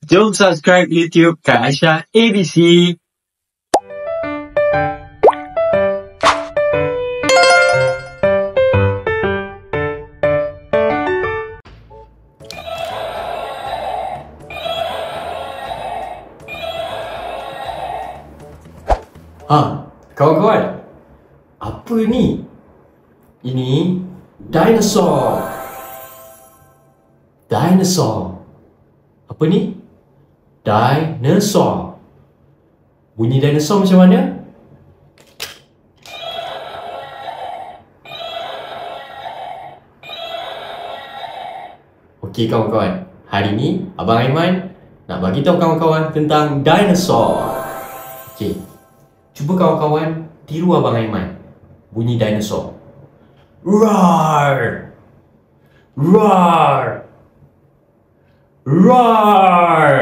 Jom subscribe YouTube Kak Aisyah ABC. Kawan-kawan, apa ni? Ini dinosaur. Dinosaur. Apa ni? Dinosaur. Bunyi dinosaur macam mana? Okey kawan-kawan, hari ni Abang Aiman nak bagi tahu kawan-kawan tentang dinosaur. Okey. Cuba kawan-kawan tiru Abang Aiman bunyi dinosaur. Roar! Roar! Roar!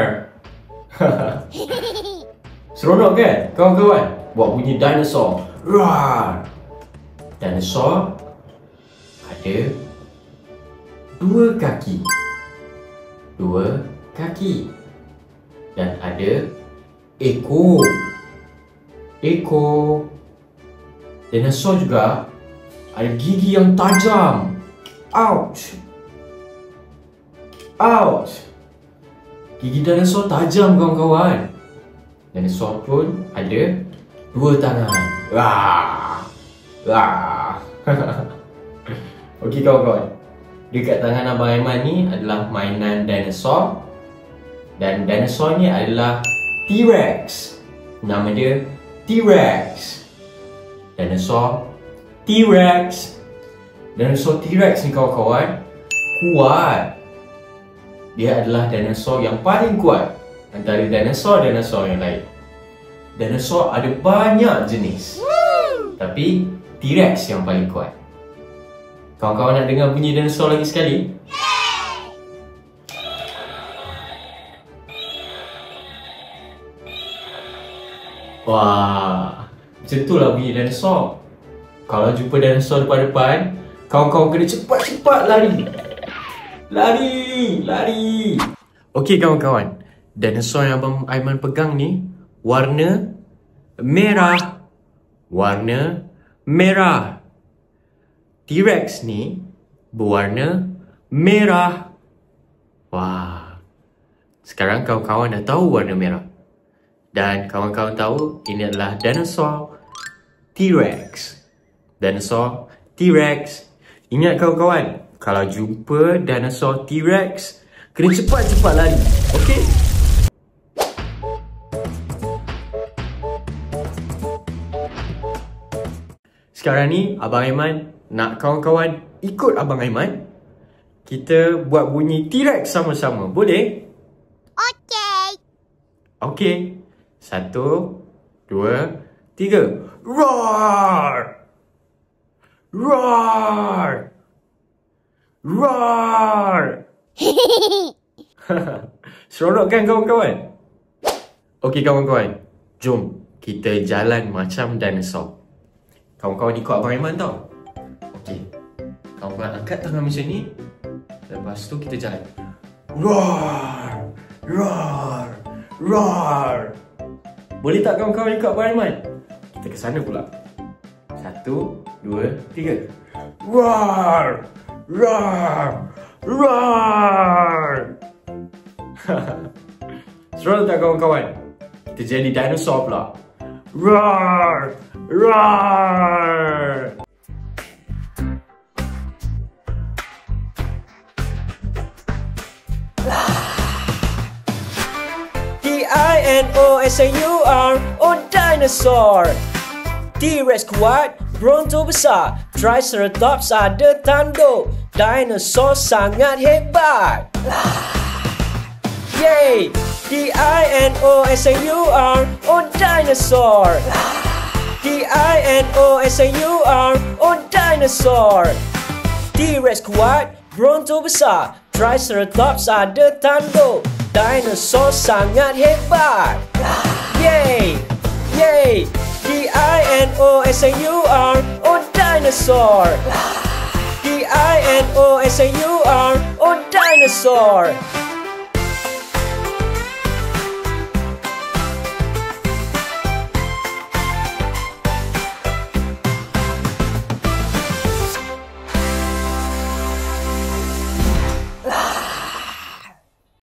Seronok kan kawan-kawan buat bunyi dinosaur. Roar! Dinosaur ada dua kaki. Dua kaki. Dan ada ekor. Ekor. Dinosaur juga ada gigi yang tajam. Ouch! Ouch! Gigi dinosaur tajam kawan-kawan. Dinosaur pun ada dua tangan. Wah! Wah! Okey kawan-kawan, dekat tangan Abang Aiman ni adalah mainan dinosaur. Dan dinosaur ni adalah T-Rex. Nama dia T-Rex. Dinosaur T-Rex. Dinosaur T-Rex ni kawan-kawan kuat. Dia adalah dinosaur yang paling kuat antara dinosaur-dinosaur yang lain. Dinosaur ada banyak jenis, tapi T-Rex yang paling kuat. Kawan-kawan nak dengar bunyi dinosaur lagi sekali? Wah, macam itulah bunyi dinosaur. Kalau jumpa dinosaur depan-depan, kawan-kawan kena cepat-cepat lari. Lari, lari. Okey kawan-kawan, dinosaur yang Abang Aiman pegang ni warna merah. Warna merah. T-Rex ni berwarna merah. Wah. Sekarang kawan-kawan dah tahu warna merah. Dan kawan-kawan tahu ini adalah dinosaur T-Rex. Dinosaur T-Rex. Ingat kawan-kawan, kalau jumpa dinosaur T-Rex, kena cepat-cepat lari. Okey? Sekarang ni Abang Aiman nak kawan-kawan ikut Abang Aiman. Kita buat bunyi T-Rex sama-sama. Boleh? Okey. Okey. 1, 2, 3. Roar! Roar! Roar! Seronok kan kawan-kawan? Okey kawan-kawan, jom kita jalan macam dinosaur. Kawan-kawan ikut Abang Aiman tau. Okey, kawan-kawan angkat tangan macam ni. Lepas tu kita jalan. Roar! Roar! Roar! Boleh tak kawan-kawan ikut Abang Aiman? Kita ke sana pula. 1, 2, 3. Roar! Roar! Roar! Seronok tak kawan-kawan? Kita jadi dinosaur pula. Roar! Roar! D-I-N-O-S-A-U-R, oh dinosaur. T-Rex kuat, Bronto besar, Triceratops ada tanduk. Dinosaur sangat hebat. Yay! D-I-N-O-S-A-U-R, oh dinosaur. D-I-N-O-S-A-U-R, oh dinosaur. T-Rex kuat, Bronto besar, Triceratops ada tanduk. Dinosaur sangat hebat. Yay! Yay! D-I-N-O-S-A-U-R, oh dinosaur. D-I-N-O-S-A-U-R, oh dinosaur.